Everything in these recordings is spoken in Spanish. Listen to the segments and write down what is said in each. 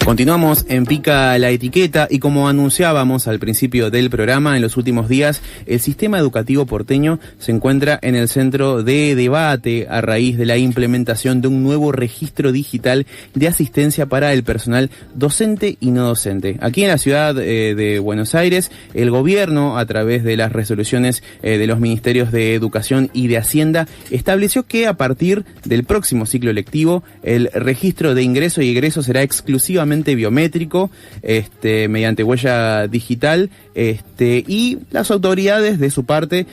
Continuamos en Pica la Etiqueta y como anunciábamos al principio del programa, en los últimos días el sistema educativo porteño se encuentra en el centro de debate a raíz de la implementación de un nuevo registro digital de asistencia para el personal docente y no docente. Aquí en la ciudad de Buenos Aires, el gobierno, a través de las resoluciones de los ministerios de Educación y de Hacienda, estableció que a partir del próximo ciclo lectivo el registro de ingreso y egreso será exclusivamente biométrico, mediante huella digital, y las autoridades de su parte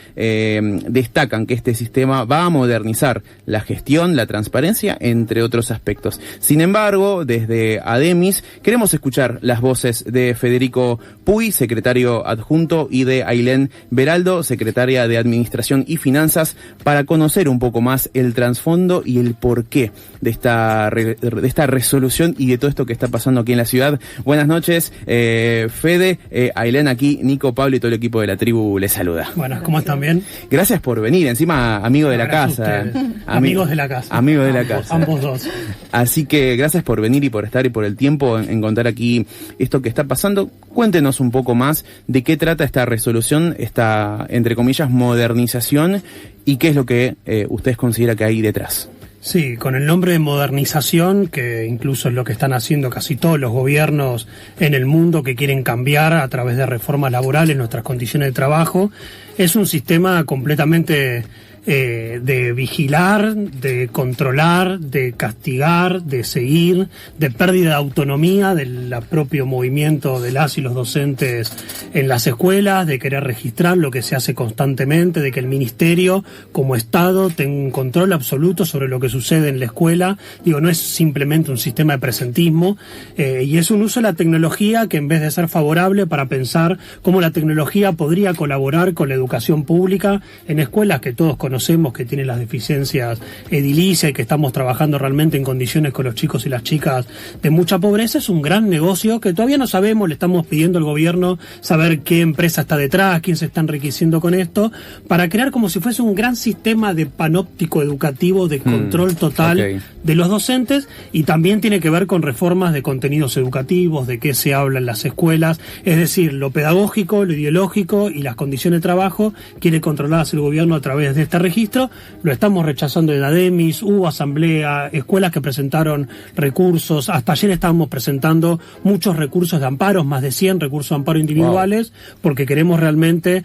destacan que este sistema va a modernizar la gestión, la transparencia, entre otros aspectos. Sin embargo, desde ADEMIS queremos escuchar las voces de Federico Puy, secretario adjunto, y de Ailén Beraldo, secretaria de Administración y Finanzas, para conocer un poco más el trasfondo y el porqué de esta resolución y de todo esto que está pasando aquí en la ciudad. Buenas noches, Fede, Ailén, aquí Nico, Pablo y todo el equipo de la tribu les saluda. Buenas, ¿cómo están? Bien. Gracias por venir, encima amigo de la casa. Amigos de la casa. Amigos de la casa. Ambos dos. Así que gracias por venir y por estar y por el tiempo en contar aquí esto que está pasando. Cuéntenos un poco más de qué trata esta resolución, esta, entre comillas, modernización, y qué es lo que ustedes consideran que hay detrás. Sí, con el nombre de modernización, que incluso es lo que están haciendo casi todos los gobiernos en el mundo que quieren cambiar a través de reformas laborales nuestras condiciones de trabajo, es un sistema completamente de vigilar, de controlar, de castigar, de seguir, de pérdida de autonomía del propio movimiento de las y los docentes en las escuelas, de querer registrar lo que se hace constantemente, de que el ministerio como Estado tenga un control absoluto sobre lo que sucede en la escuela. Digo, no es simplemente un sistema de presentismo, y es un uso de la tecnología que, en vez de ser favorable para pensar cómo la tecnología podría colaborar con la educación pública en escuelas que todos conocemos, que tienen las deficiencias edilicias y que estamos trabajando realmente en condiciones con los chicos y las chicas de mucha pobreza, es un gran negocio que todavía no sabemos. Le estamos pidiendo al gobierno saber qué empresa está detrás, quién se está enriqueciendo con esto, para crear como si fuese un gran sistema de panóptico educativo de control total de los docentes, y también tiene que ver con reformas de contenidos educativos, de qué se habla en las escuelas, es decir, lo pedagógico, lo ideológico y las condiciones de trabajo quiere controlarlas el gobierno a través de este registro. Lo estamos rechazando en ADEMIS, hubo asamblea, escuelas que presentaron recursos, hasta ayer estábamos presentando muchos recursos de amparos, más de 100 recursos de amparo individuales, porque queremos realmente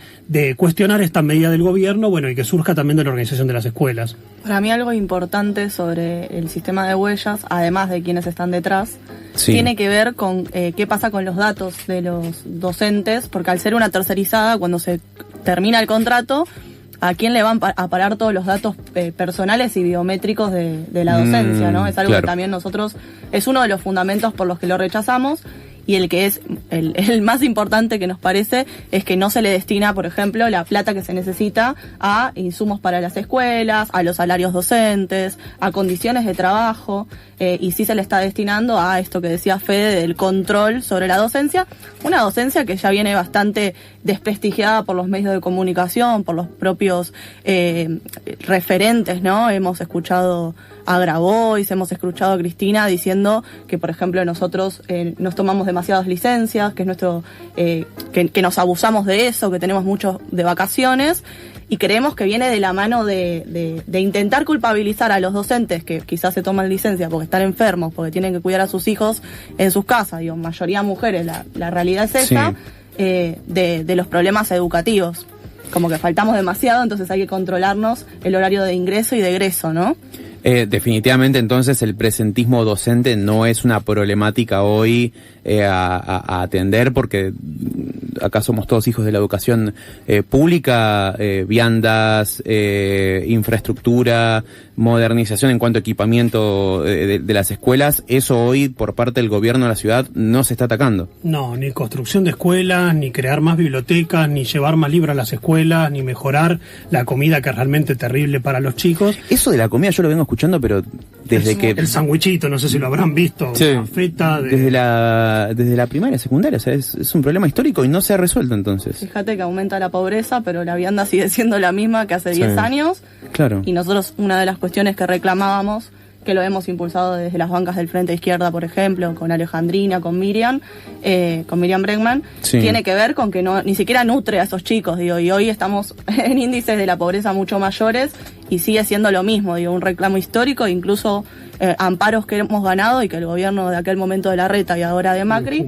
cuestionar esta medida del gobierno, y que surja también de la organización de las escuelas. Para mí algo importante sobre el sistema de huellas, además de quienes están detrás, tiene que ver con qué pasa con los datos de los docentes, porque al ser una tercerizada, cuando se termina el contrato, ¿a quién le van a parar todos los datos personales y biométricos de la docencia, ¿no? Es algo que también nosotros, es uno de los fundamentos por los que lo rechazamos, y el que es el más importante que nos parece es que no se le destina, por ejemplo, la plata que se necesita a insumos para las escuelas, a los salarios docentes, a condiciones de trabajo, y sí se le está destinando a esto que decía Fede del control sobre la docencia, una docencia que ya viene bastante desprestigiada por los medios de comunicación, por los propios referentes, ¿no? Hemos escuchado a Grabois, hemos escuchado a Cristina diciendo que, por ejemplo, nosotros nos tomamos demasiadas licencias, que es nuestro que nos abusamos de eso, que tenemos mucho de vacaciones, y creemos que viene de la mano de intentar culpabilizar a los docentes que quizás se toman licencia porque están enfermos, porque tienen que cuidar a sus hijos en sus casas, digo, mayoría mujeres, la realidad es esa, de los problemas educativos. Como que faltamos demasiado, entonces hay que controlarnos el horario de ingreso y de egreso, ¿no? Definitivamente, entonces, el presentismo docente no es una problemática hoy a atender, porque acá somos todos hijos de la educación pública, viandas, infraestructura, modernización en cuanto a equipamiento de las escuelas. Eso hoy, por parte del gobierno de la ciudad, no se está atacando. No, ni construcción de escuelas, ni crear más bibliotecas, ni llevar más libros a las escuelas, ni mejorar la comida, que es realmente terrible para los chicos. Eso de la comida yo lo vengo escuchando, pero desde que... El sandwichito, no sé si lo habrán visto, una feta desde la primaria, secundaria, o sea, es un problema histórico y no se ha resuelto entonces. Fíjate que aumenta la pobreza, pero la vianda sigue siendo la misma que hace 10 años. Claro. Y nosotros, una de las cuestiones que reclamábamos que lo hemos impulsado desde las bancas del Frente Izquierda, por ejemplo, con Alejandrina, con Miriam Bregman, tiene que ver con que ni siquiera nutre a esos chicos, digo, y hoy estamos en índices de la pobreza mucho mayores y sigue siendo lo mismo, digo, un reclamo histórico, incluso amparos que hemos ganado y que el gobierno de aquel momento de Larreta y ahora de Macri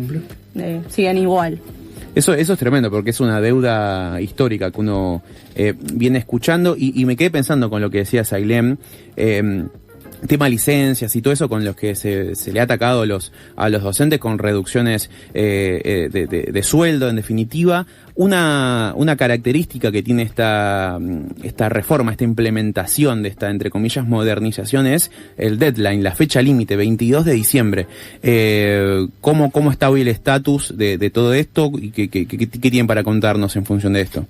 siguen igual. Eso es tremendo, porque es una deuda histórica que uno viene escuchando, y me quedé pensando con lo que decía Ailén, tema licencias y todo eso, con los que se le ha atacado a los docentes con reducciones de sueldo, en definitiva. Una característica que tiene esta reforma, esta implementación de esta, entre comillas, modernización, es el deadline, la fecha límite, 22 de diciembre. ¿Cómo está hoy el estatus de todo esto y qué tienen para contarnos en función de esto?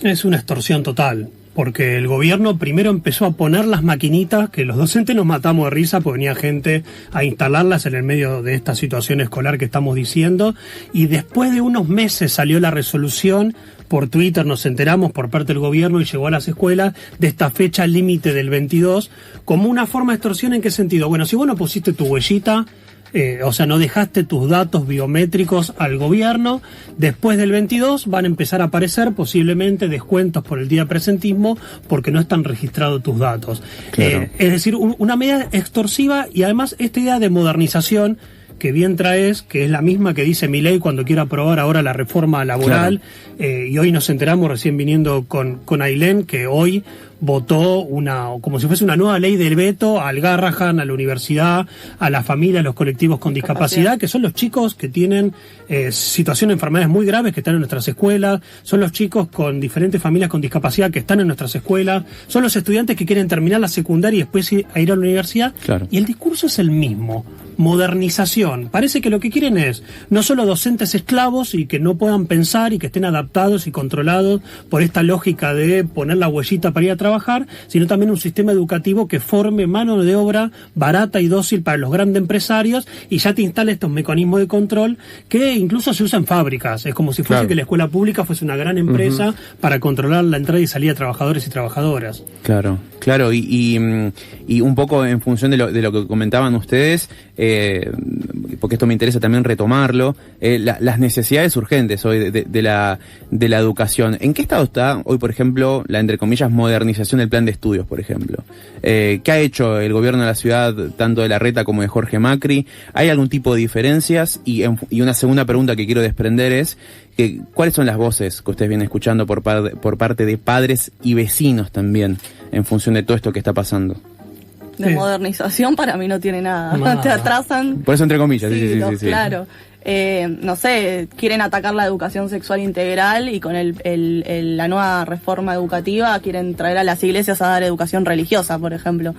Es una extorsión total, porque el gobierno primero empezó a poner las maquinitas, que los docentes nos matamos de risa, porque venía gente a instalarlas en el medio de esta situación escolar que estamos diciendo, y después de unos meses salió la resolución, por Twitter nos enteramos por parte del gobierno y llegó a las escuelas, de esta fecha límite del 22, como una forma de extorsión. ¿En qué sentido? Bueno, si vos no pusiste tu huellita, o sea, no dejaste tus datos biométricos al gobierno, después del 22 van a empezar a aparecer posiblemente descuentos por el día de presentismo porque no están registrados tus datos. Claro. Es decir, una medida extorsiva, y además esta idea de modernización que bien traes, que es la misma que dice Milei cuando quiere aprobar ahora la reforma laboral, claro. Y hoy nos enteramos recién viniendo con Ailén que hoy votó como si fuese una nueva ley del veto al Garrahan, a la universidad, a la familia, a los colectivos con discapacidad, que son los chicos que tienen situación de enfermedades muy graves que están en nuestras escuelas, son los chicos con diferentes familias con discapacidad que están en nuestras escuelas, son los estudiantes que quieren terminar la secundaria y después ir a la universidad, claro. Y el discurso es el mismo, modernización. Parece que lo que quieren es no solo docentes esclavos y que no puedan pensar y que estén adaptados y controlados por esta lógica de poner la huellita para ir a trabajar, sino también un sistema educativo que forme mano de obra barata y dócil para los grandes empresarios, y ya te instala estos mecanismos de control que incluso se usan en fábricas. Es como si fuese, claro, que la escuela pública fuese una gran empresa para controlar la entrada y salida de trabajadores y trabajadoras. Claro, y un poco en función de lo que comentaban ustedes, porque esto me interesa también retomarlo, las necesidades urgentes hoy de la educación. ¿En qué estado está hoy, por ejemplo, la, entre comillas, modernización del plan de estudios, por ejemplo? ¿Qué ha hecho el gobierno de la ciudad, tanto de Larreta como de Jorge Macri? ¿Hay algún tipo de diferencias? Y una segunda pregunta que quiero desprender es ¿cuáles son las voces que ustedes vienen escuchando por parte de padres y vecinos también, en función de todo esto que está pasando? De modernización para mí no tiene nada. Te atrasan. Por eso entre comillas, sí. Claro. No sé, quieren atacar la educación sexual integral y con la nueva reforma educativa quieren traer a las iglesias a dar educación religiosa, por ejemplo.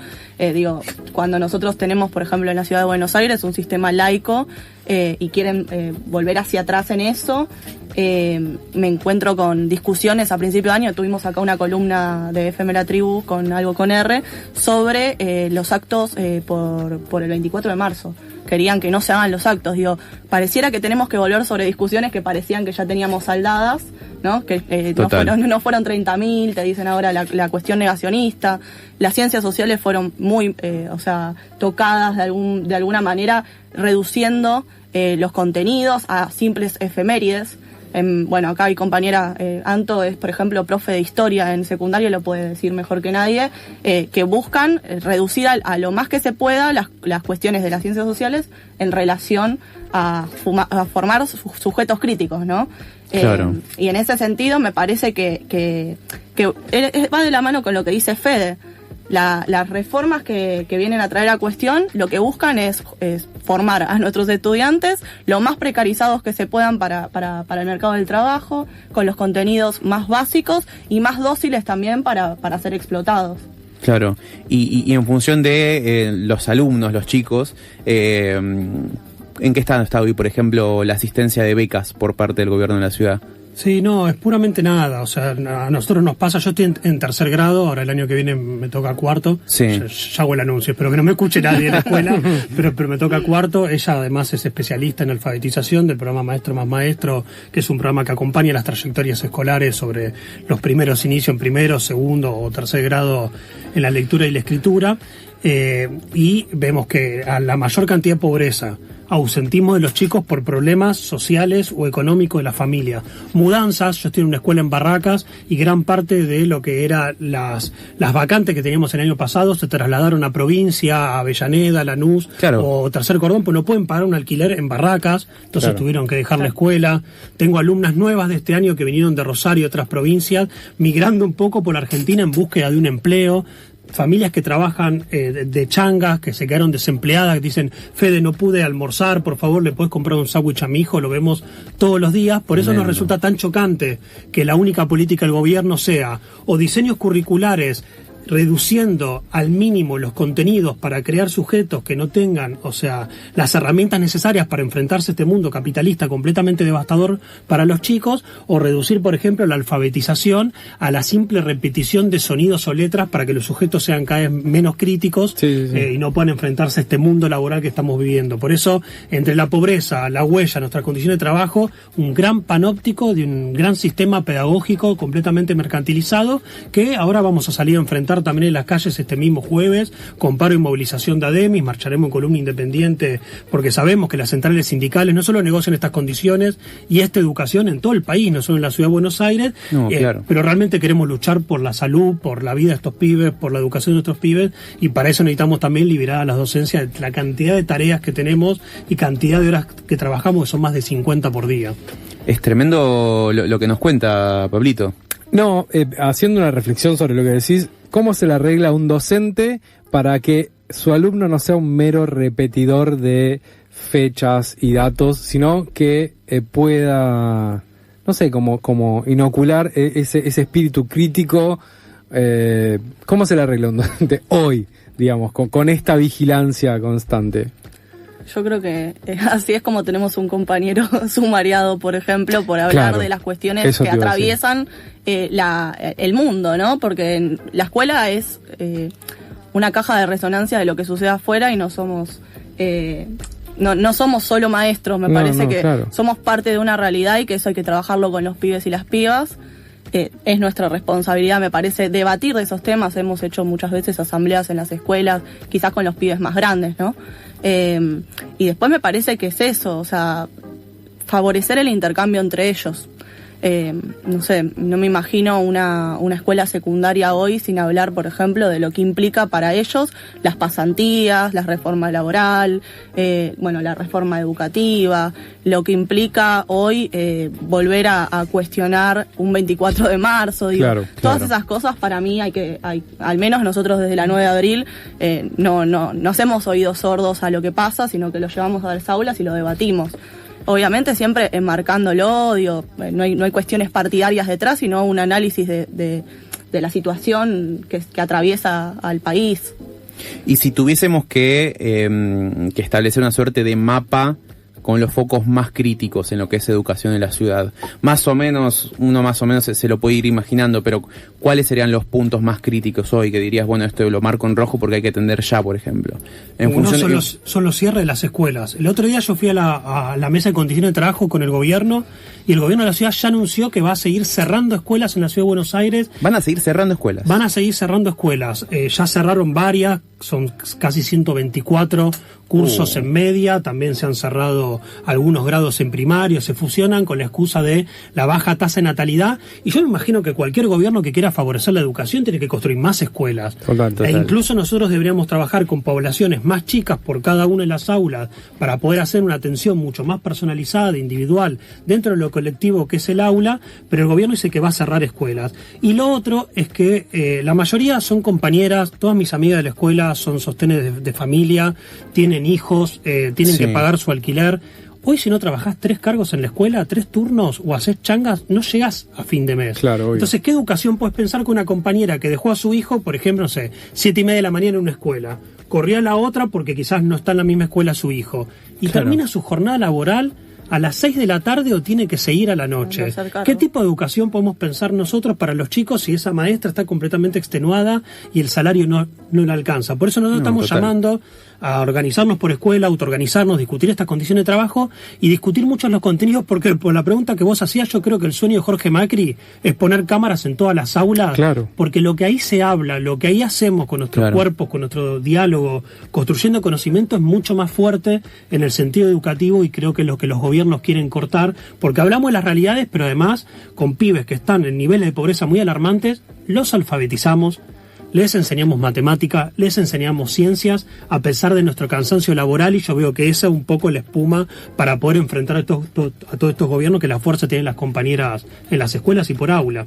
Cuando nosotros tenemos, por ejemplo, en la ciudad de Buenos Aires un sistema laico y quieren volver hacia atrás en eso, me encuentro con discusiones. A principio de año tuvimos acá una columna de FM La Tribu con Algo con R sobre los actos por el 24 de marzo. Querían que no se hagan los actos. Pareciera que tenemos que volver sobre discusiones que parecían que ya teníamos saldadas, ¿no? Que no fueron 30.000, te dicen ahora la cuestión negacionista. Las ciencias sociales fueron muy, tocadas de alguna manera, reduciendo los contenidos a simples efemérides. Acá mi compañera Anto es, por ejemplo, profe de historia en secundaria, lo puede decir mejor que nadie, que buscan reducir a lo más que se pueda las cuestiones de las ciencias sociales en relación a formar sujetos críticos, ¿no? Claro. Y en ese sentido me parece que va de la mano con lo que dice Fede. Las reformas que vienen a traer a cuestión lo que buscan es formar a nuestros estudiantes lo más precarizados que se puedan para el mercado del trabajo, con los contenidos más básicos y más dóciles también para ser explotados. Claro, y en función de los alumnos, los chicos, ¿en qué estado está hoy, por ejemplo, la asistencia de becas por parte del gobierno de la ciudad? Sí, no, es puramente nada. O sea, a nosotros nos pasa, yo estoy en tercer grado, ahora el año que viene me toca cuarto. Sí. Ya hago el anuncio, espero que no me escuche nadie en la escuela, pero me toca cuarto. Ella además es especialista en alfabetización del programa Maestro más Maestro, que es un programa que acompaña las trayectorias escolares sobre los primeros inicios en primero, segundo o tercer grado en la lectura y la escritura. Y vemos que a la mayor cantidad de pobreza, ausentismo de los chicos por problemas sociales o económicos de la familia, mudanzas. Yo estoy en una escuela en Barracas y gran parte de lo que eran las vacantes que teníamos el año pasado se trasladaron a provincia, a Avellaneda, Lanús, claro, o Tercer Cordón, pues no pueden pagar un alquiler en Barracas, entonces tuvieron que dejar la escuela. Tengo alumnas nuevas de este año que vinieron de Rosario y otras provincias, migrando un poco por la Argentina en búsqueda de un empleo. Familias que trabajan de changas, que se quedaron desempleadas, que dicen, Fede, no pude almorzar, por favor, ¿le puedes comprar un sándwich a mi hijo? Lo vemos todos los días. Por eso nos resulta tan chocante que la única política del gobierno sea o diseños curriculares reduciendo al mínimo los contenidos para crear sujetos que no tengan, o sea, las herramientas necesarias para enfrentarse a este mundo capitalista completamente devastador para los chicos, o reducir, por ejemplo, la alfabetización a la simple repetición de sonidos o letras para que los sujetos sean cada vez menos críticos y no puedan enfrentarse a este mundo laboral que estamos viviendo. Por eso, entre la pobreza, la huella, nuestras condiciones de trabajo, un gran panóptico de un gran sistema pedagógico completamente mercantilizado que ahora vamos a salir a enfrentar también en las calles este mismo jueves, con paro y movilización de ADEMIS. Marcharemos en columna independiente porque sabemos que las centrales sindicales no solo negocian estas condiciones y esta educación en todo el país, no solo en la ciudad de Buenos Aires, pero realmente queremos luchar por la salud, por la vida de estos pibes, por la educación de nuestros pibes, y para eso necesitamos también liberar a las docencias de la cantidad de tareas que tenemos y cantidad de horas que trabajamos, que son más de 50 por día. Es tremendo lo que nos cuenta Pablito. No, haciendo una reflexión sobre lo que decís, ¿cómo se le arregla a un docente para que su alumno no sea un mero repetidor de fechas y datos, sino que pueda, no sé, como inocular ese espíritu crítico? ¿Cómo se le arregla a un docente hoy, digamos, con esta vigilancia constante? Yo creo que así es como tenemos un compañero sumariado, por ejemplo, por hablar de las cuestiones que atraviesan el mundo, ¿no? Porque la escuela es una caja de resonancia de lo que sucede afuera y no somos no somos solo maestros, me parece que somos parte de una realidad y que eso hay que trabajarlo con los pibes y las pibas. Es nuestra responsabilidad, me parece, debatir de esos temas. Hemos hecho muchas veces asambleas en las escuelas, quizás con los pibes más grandes, ¿no? Y después me parece que es eso, o sea, favorecer el intercambio entre ellos. No sé, no me imagino una escuela secundaria hoy sin hablar, por ejemplo, de lo que implica para ellos las pasantías, la reforma laboral, la reforma educativa, lo que implica hoy volver a cuestionar un 24 de marzo, digo, todas esas cosas para mí al menos nosotros desde la 9 de abril no hacemos oídos sordos a lo que pasa, sino que lo llevamos a las aulas y lo debatimos. Obviamente siempre enmarcándolo, digo, no hay cuestiones partidarias detrás, sino un análisis de la situación que atraviesa al país. Y si tuviésemos que establecer una suerte de mapa con los focos más críticos en lo que es educación en la ciudad, uno más o menos se lo puede ir imaginando, pero ¿cuáles serían los puntos más críticos hoy que dirías, bueno, esto lo marco en rojo porque hay que atender ya, por ejemplo? Son los cierres de las escuelas. El otro día yo fui a la mesa de condiciones de trabajo con el gobierno y el gobierno de la ciudad ya anunció que va a seguir cerrando escuelas en la ciudad de Buenos Aires. ¿Van a seguir cerrando escuelas? Van a seguir cerrando escuelas. Ya cerraron varias, son casi 124 cursos en media, también se han cerrado algunos grados en primario, se fusionan con la excusa de la baja tasa de natalidad, y yo me imagino que cualquier gobierno que quiera favorecer la educación tiene que construir más escuelas. Total. E incluso nosotros deberíamos trabajar con poblaciones más chicas por cada una de las aulas para poder hacer una atención mucho más personalizada, individual, dentro de lo colectivo que es el aula, pero el gobierno dice que va a cerrar escuelas. Y lo otro es que la mayoría son compañeras, todas mis amigas de la escuela son sostenes de familia, tienen hijos, tienen que pagar su alquiler. Hoy si no trabajás 3 cargos en la escuela, 3 turnos o haces changas, no llegás a fin de mes. Claro, entonces, ¿qué educación puedes pensar que una compañera que dejó a su hijo, por ejemplo, 7:30 de la mañana en una escuela, corrió a la otra porque quizás no está en la misma escuela su hijo, y termina su jornada laboral a las 6 de la tarde o tiene que seguir a la noche? ¿Qué tipo de educación podemos pensar nosotros para los chicos si esa maestra está completamente extenuada y el salario no le alcanza? Por eso nosotros estamos llamando a organizarnos por escuela, autoorganizarnos, discutir estas condiciones de trabajo y discutir mucho los contenidos, porque por la pregunta que vos hacías, yo creo que el sueño de Jorge Macri es poner cámaras en todas las aulas, porque lo que ahí se habla, lo que ahí hacemos con nuestros cuerpos, con nuestro diálogo, construyendo conocimiento, es mucho más fuerte en el sentido educativo, y creo que es lo que los gobiernos quieren cortar, porque hablamos de las realidades, pero además con pibes que están en niveles de pobreza muy alarmantes, los alfabetizamos, les enseñamos matemática, les enseñamos ciencias, a pesar de nuestro cansancio laboral, y yo veo que esa es un poco la espuma para poder enfrentar a todos estos gobiernos, que la fuerza tienen las compañeras en las escuelas y por aula.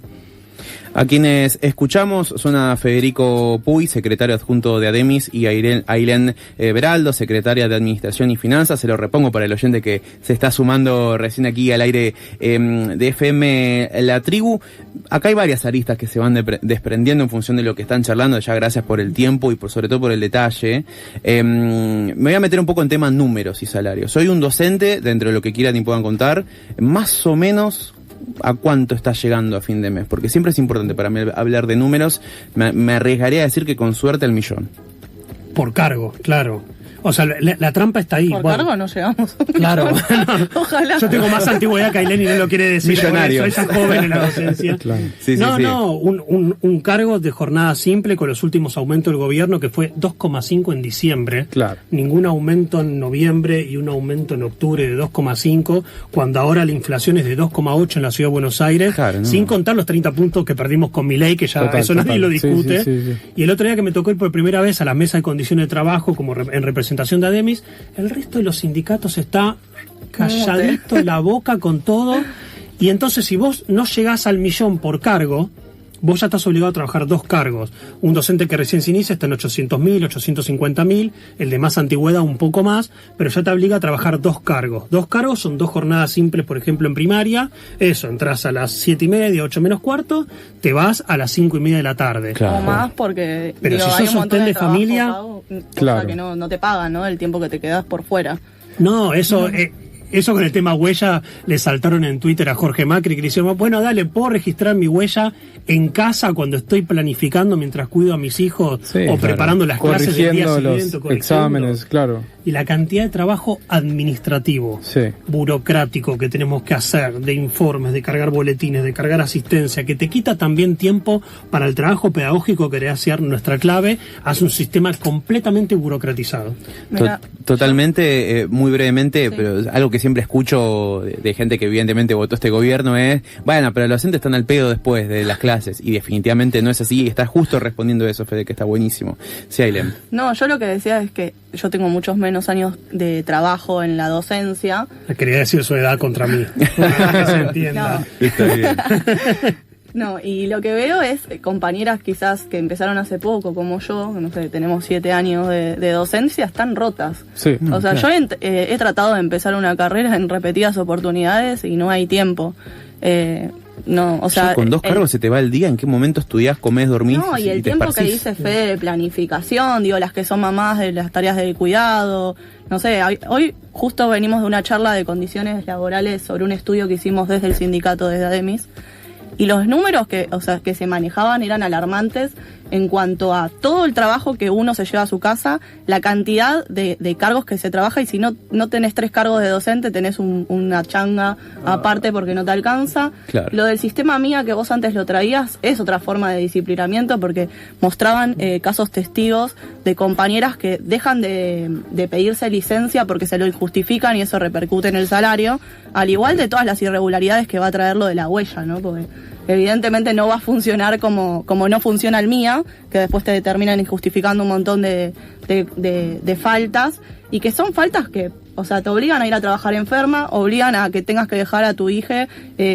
A quienes escuchamos son a Federico Puy, secretario adjunto de ADEMIS, y a Ailén Beraldo, secretaria de Administración y Finanzas. Se lo repongo para el oyente que se está sumando recién aquí al aire de FM La Tribu. Acá hay varias aristas que se van desprendiendo en función de lo que están charlando. Ya gracias por el tiempo y sobre todo por el detalle. Me voy a meter un poco en temas números y salarios. Soy un docente, dentro de lo que quieran y puedan contar, más o menos ¿a cuánto está llegando a fin de mes? Porque siempre es importante para mí hablar de números. Me arriesgaría a decir que con suerte al 1.000.000. Por cargo, claro. O sea, la trampa está ahí. Por cargo no llegamos. Claro. Ojalá. Yo tengo más antigüedad que Ailén y no lo quiere decir. Millonario. Soy tan joven en la docencia. Claro. Un cargo de jornada simple con los últimos aumentos del gobierno, que fue 2,5 en diciembre. Claro. Ningún aumento en noviembre y un aumento en octubre de 2,5, cuando ahora la inflación es de 2,8 en la Ciudad de Buenos Aires, sin contar los 30 puntos que perdimos con Milei, que ya nadie lo discute. Sí. Y el otro día que me tocó ir por primera vez a la mesa de condiciones de trabajo como en representación de ADEMIS, el resto de los sindicatos está calladito la boca con todo, y entonces si vos no llegás al 1.000.000 por cargo, vos ya estás obligado a trabajar 2 cargos. Un docente que recién se inicia está en 800.000, 850.000, el de más antigüedad un poco más, pero ya te obliga a trabajar 2 cargos. 2 cargos son 2 jornadas simples, por ejemplo, en primaria. Eso, entras a las 7:30, 8 menos cuarto, te vas a las 5:30 de la tarde. Claro. O más, porque pero si hay sos un montón de familia, pago, cosa que no te pagan, ¿no? El tiempo que te quedas por fuera. No, eso... Eso con el tema huella, le saltaron en Twitter a Jorge Macri, que le dijeron, bueno, dale, ¿puedo registrar mi huella en casa cuando estoy planificando mientras cuido a mis hijos o preparando las clases del día siguiente? Los exámenes, claro. Y la cantidad de trabajo administrativo, burocrático que tenemos que hacer, de informes, de cargar boletines, de cargar asistencia, que te quita también tiempo para el trabajo pedagógico que debe ser nuestra clave, hace un sistema completamente burocratizado. Totalmente, muy brevemente, pero algo que siempre escucho de gente que evidentemente votó este gobierno es, bueno, pero los docentes están al pedo después de las clases, y definitivamente no es así, y está justo respondiendo eso, Fede, que está buenísimo. Sí, Ailén. No, yo lo que decía es que yo tengo muchos menos años de trabajo en la docencia. Quería decir su edad contra mí, para que se entienda. No. Está bien. No, y lo que veo es compañeras quizás que empezaron hace poco, como yo, no sé, tenemos 7 años de docencia, están rotas. Sí. O sea, yo he tratado de empezar una carrera en repetidas oportunidades y no hay tiempo. No, o sea, con 2 cargos se te va el día. ¿En qué momento estudiás, comés, dormís? No, y el tiempo que dice Fede de planificación, digo, las que son mamás de las tareas del cuidado, no sé, hoy justo venimos de una charla de condiciones laborales sobre un estudio que hicimos desde el sindicato, desde ADEMIS, y los números que se manejaban eran alarmantes en cuanto a todo el trabajo que uno se lleva a su casa, la cantidad de cargos que se trabaja, y si no tenés 3 cargos de docente, tenés una changa aparte porque no te alcanza. Claro. Lo del sistema MIA que vos antes lo traías es otra forma de disciplinamiento, porque mostraban casos testigos de compañeras que dejan de pedirse licencia porque se lo injustifican y eso repercute en el salario, al igual de todas las irregularidades que va a traer lo de la huella, ¿no? Porque evidentemente no va a funcionar como no funciona el MIA, que después te terminan injustificando un montón de faltas, y que son faltas que, o sea, te obligan a ir a trabajar enferma, obligan a que tengas que dejar a tu hija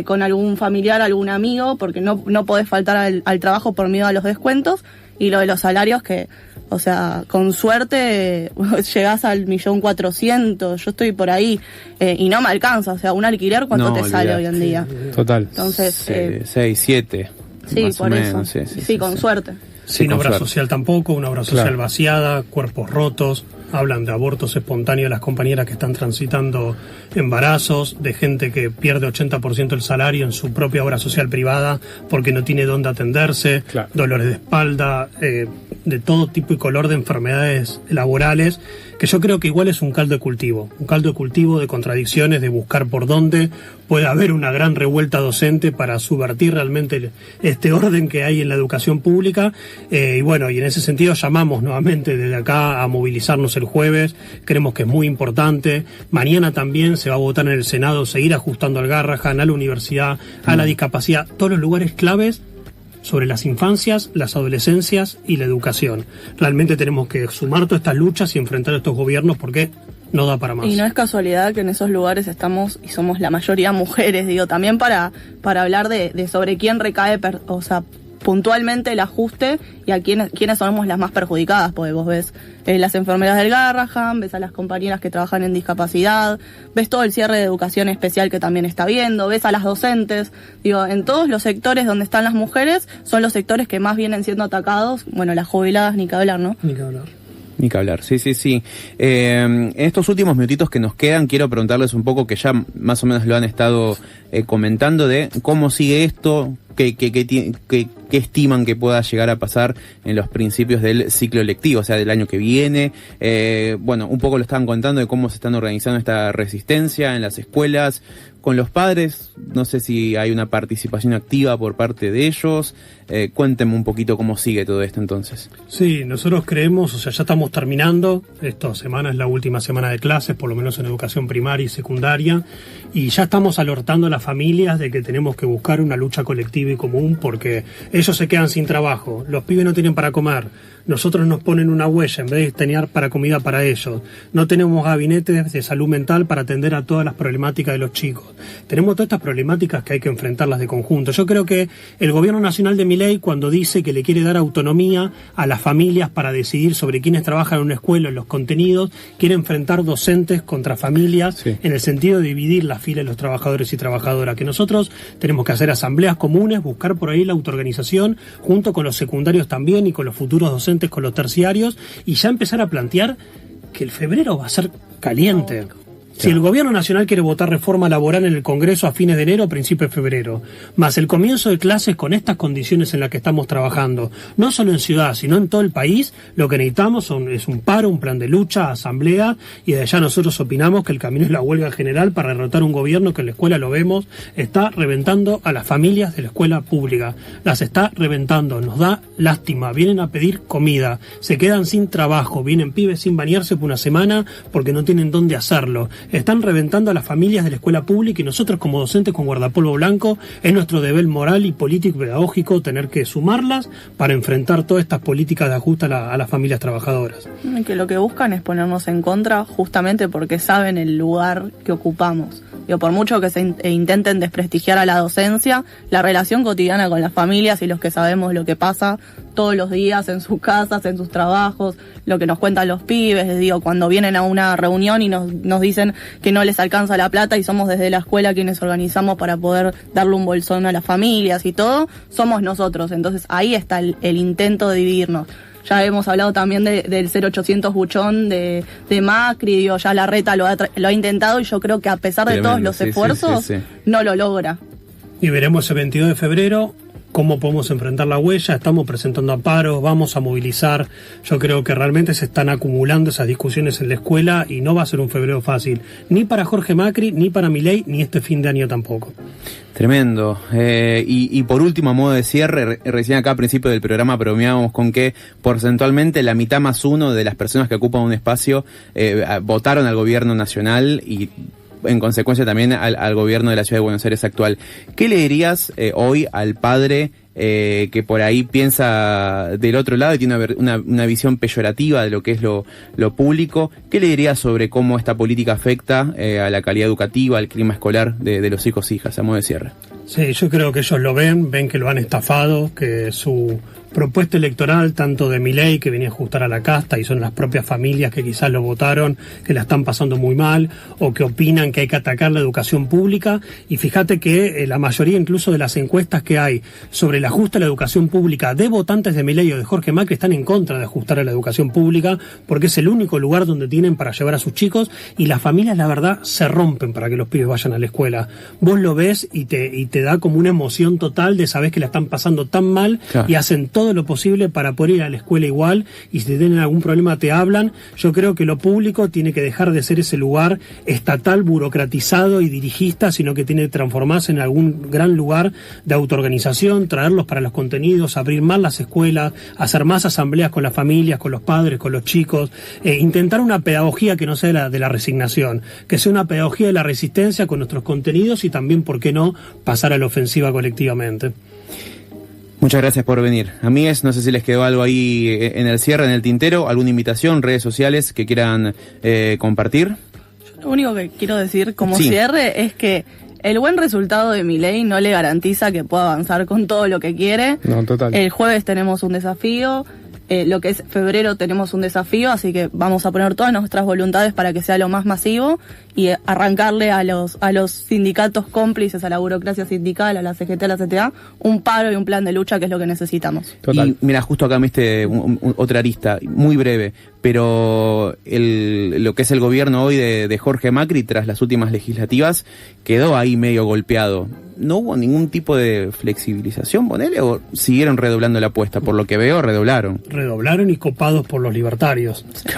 con algún familiar, algún amigo, porque no podés faltar al trabajo por miedo a los descuentos, y lo de los salarios que, o sea, con suerte llegás al 1.400.000, yo estoy por ahí, y no me alcanza, o sea, un alquiler, ¿cuánto te sale hoy en día? Total. Entonces, 6, 7. Sí, más por o eso. menos, Sí, con suerte. Sin obra social tampoco, una obra social vaciada, cuerpos rotos. hablan de abortos espontáneos las compañeras que están transitando embarazos, de gente que pierde 80% del salario en su propia obra social privada porque no tiene dónde atenderse, claro. Dolores de espalda, de todo tipo y color de enfermedades laborales, que yo creo que igual es un caldo de cultivo de contradicciones, de buscar por dónde puede haber una gran revuelta docente para subvertir realmente este orden que hay en la educación pública, y bueno, y en ese sentido llamamos nuevamente desde acá a movilizarnos el jueves, creemos que es muy importante. Mañana también se va a votar en el Senado seguir ajustando al Garrahan, a la universidad, a la discapacidad, todos los lugares claves sobre las infancias, las adolescencias y la educación. Realmente tenemos que sumar todas estas luchas y enfrentar a estos gobiernos porque no da para más. Y no es casualidad que en esos lugares estamos y somos la mayoría mujeres, digo, también para hablar de sobre quién recae, puntualmente el ajuste y a quiénes somos las más perjudicadas, porque vos ves las enfermeras del Garrahan, ves a las compañeras que trabajan en discapacidad, ves todo el cierre de educación especial que también está viendo, ves a las docentes, digo, en todos los sectores donde están las mujeres son los sectores que más vienen siendo atacados, bueno, las jubiladas ni que hablar, ¿no? Ni que hablar. Ni que hablar, sí. En estos últimos minutitos que nos quedan, quiero preguntarles un poco, que ya más o menos lo han estado comentando, de cómo sigue esto, qué estiman que pueda llegar a pasar en los principios del ciclo lectivo, o sea, del año que viene. Bueno, un poco lo estaban contando de cómo se están organizando esta resistencia en las escuelas, con los padres. No sé si hay una participación activa por parte de ellos. Cuéntenme un poquito cómo sigue todo esto entonces. Sí, nosotros creemos, o sea, ya estamos terminando. Esta semana es la última semana de clases, por lo menos en educación primaria y secundaria, y ya estamos alertando a las familias de que tenemos que buscar una lucha colectiva y común, porque ellos se quedan sin trabajo, los pibes no tienen para comer, nosotros nos ponen una huella en vez de tener para comida para ellos, no tenemos gabinetes de salud mental para atender a todas las problemáticas de los chicos, tenemos todas estas problemáticas que hay que enfrentarlas de conjunto. Yo creo que el gobierno nacional de Milei, cuando dice que le quiere dar autonomía a las familias para decidir sobre quiénes trabajan en una escuela, en los contenidos, quiere enfrentar docentes contra familias, sí, en el sentido de dividir la fila de los trabajadores y trabajadoras, que nosotros tenemos que hacer asambleas comunes, buscar por ahí la autoorganización, junto con los secundarios también y con los futuros docentes, con los terciarios, y ya empezar a plantear que el febrero va a ser caliente. Si el gobierno nacional quiere votar reforma laboral en el Congreso a fines de enero o principios de febrero, más el comienzo de clases con estas condiciones en las que estamos trabajando, no solo en ciudad, sino en todo el país, lo que necesitamos es un paro, un plan de lucha, asamblea, y de allá nosotros opinamos que el camino es la huelga general para derrotar un gobierno que en la escuela, lo vemos, está reventando a las familias de la escuela pública. Las está reventando, nos da lástima, vienen a pedir comida, se quedan sin trabajo, vienen pibes sin bañarse por una semana porque no tienen dónde hacerlo. Están reventando a las familias de la escuela pública, y nosotros como docentes con guardapolvo blanco es nuestro deber moral y político y pedagógico tener que sumarlas para enfrentar todas estas políticas de ajuste a las familias trabajadoras. Que lo que buscan es ponernos en contra justamente porque saben el lugar que ocupamos. Por mucho que se intenten desprestigiar a la docencia, la relación cotidiana con las familias y los que sabemos lo que pasa todos los días en sus casas, en sus trabajos, lo que nos cuentan los pibes, les digo, cuando vienen a una reunión y nos dicen que no les alcanza la plata y somos desde la escuela quienes organizamos para poder darle un bolsón a las familias y todo, somos nosotros. Entonces ahí está el intento de dividirnos. Ya hemos hablado también del 0800 buchón de Macri, digo, ya Larreta lo ha intentado, y yo creo que a pesar de todos los esfuerzos, no lo logra. Y veremos ese 22 de febrero cómo podemos enfrentar la huella. Estamos presentando amparos, vamos a movilizar. Yo creo que realmente se están acumulando esas discusiones en la escuela y no va a ser un febrero fácil, ni para Jorge Macri, ni para Milei, ni este fin de año tampoco. Tremendo. Y por último, a modo de cierre, recién acá al principio del programa bromeábamos con que porcentualmente la mitad más uno de las personas que ocupan un espacio votaron al gobierno nacional y en consecuencia también al gobierno de la Ciudad de Buenos Aires actual. ¿Qué le dirías hoy al padre que por ahí piensa del otro lado y tiene una visión peyorativa de lo que es lo público? ¿Qué le dirías sobre cómo esta política afecta a la calidad educativa, al clima escolar de los hijos e hijas, a modo de cierre? Sí, yo creo que ellos lo ven que lo han estafado, que su propuesta electoral tanto de Milei, que venía a ajustar a la casta, y son las propias familias que quizás lo votaron, que la están pasando muy mal, o que opinan que hay que atacar la educación pública. Y fíjate que la mayoría incluso de las encuestas que hay sobre el ajuste a la educación pública de votantes de Milei o de Jorge Macri están en contra de ajustar a la educación pública, porque es el único lugar donde tienen para llevar a sus chicos, y las familias, la verdad, se rompen para que los pibes vayan a la escuela. Vos lo ves y te da como una emoción total de saber que la están pasando tan mal, claro, y hacen todo lo posible para poder ir a la escuela igual, y si tienen algún problema te hablan. Yo creo que lo público tiene que dejar de ser ese lugar estatal, burocratizado y dirigista, sino que tiene que transformarse en algún gran lugar de autoorganización, traerlos para los contenidos, abrir más las escuelas, hacer más asambleas con las familias, con los padres, con los chicos, intentar una pedagogía que no sea de la resignación, que sea una pedagogía de la resistencia con nuestros contenidos, y también, ¿por qué no?, pasar a la ofensiva colectivamente. Muchas gracias por venir. Amigues, no sé si les quedó algo ahí en el cierre, en el tintero, alguna invitación, redes sociales que quieran compartir. Yo lo único que quiero decir como cierre es que el buen resultado de Milei no le garantiza que pueda avanzar con todo lo que quiere. No, total. El jueves tenemos un desafío. Lo que es febrero tenemos un desafío, así que vamos a poner todas nuestras voluntades para que sea lo más masivo y arrancarle a los sindicatos cómplices, a la burocracia sindical, a la CGT, a la CTA, un paro y un plan de lucha, que es lo que necesitamos. Total. Y mira, justo acá me diste otra arista, muy breve, pero lo que es el gobierno hoy de Jorge Macri, tras las últimas legislativas, quedó ahí medio golpeado. ¿No hubo ningún tipo de flexibilización, ponele, o siguieron redoblando la apuesta? Por lo que veo, redoblaron. Redoblaron y copados por los libertarios. Sí.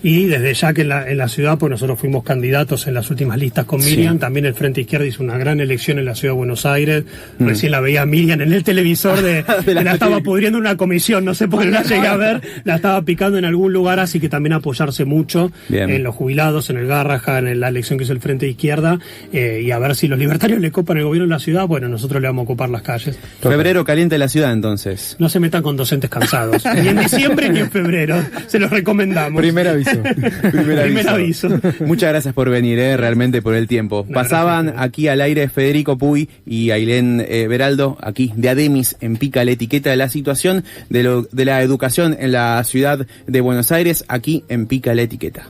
Y desde ya que en la ciudad, pues nosotros fuimos candidatos en las últimas listas con Miriam, también el Frente Izquierda hizo una gran elección en la ciudad de Buenos Aires. Recién la veía Miriam en el televisor, que la estaba pudriendo una comisión, no sé por qué no la llegué a ver, la estaba picando en algún lugar, así que también apoyarse mucho en los jubilados, en el Garraja, en la elección que hizo el Frente Izquierda, y a ver si los libertarios le copan el gobierno en la ciudad. Bueno, nosotros le vamos a ocupar las calles. Febrero caliente la ciudad, entonces. No se metan con docentes cansados, ni en diciembre ni en febrero, se los recomendamos. Primer aviso. Primer aviso. Muchas gracias por venir, realmente, por el tiempo. Pasaban aquí al aire Federico Puy y Ailén Beraldo, aquí de Ademis, en Pica la Etiqueta, de la situación de la educación en la ciudad de Buenos Aires, aquí en Pica la Etiqueta.